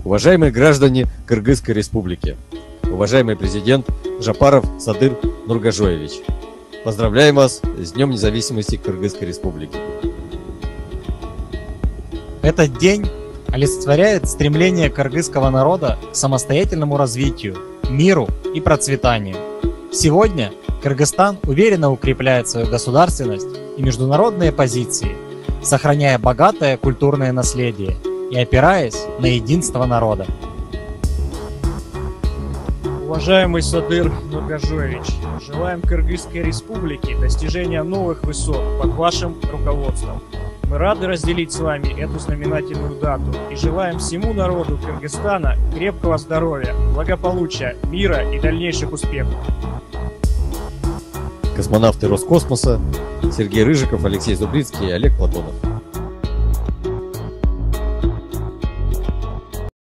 Уважаемые граждане Кыргызской Республики, уважаемый президент Жапаров Садыр Нургажоевич, поздравляем вас с Днем независимости Кыргызской Республики. Этот день олицетворяет стремление кыргызского народа к самостоятельному развитию, миру и процветанию. Сегодня Кыргызстан уверенно укрепляет свою государственность и международные позиции, сохраняя богатое культурное наследие и опираясь на единство народа. Уважаемый Садыр Нургажоевич, желаем Кыргызской Республике достижения новых высот под вашим руководством. Мы рады разделить с вами эту знаменательную дату и желаем всему народу Кыргызстана крепкого здоровья, благополучия, мира и дальнейших успехов. Космонавты Роскосмоса Сергей Рыжиков, Алексей Зубрицкий и Олег Платонов.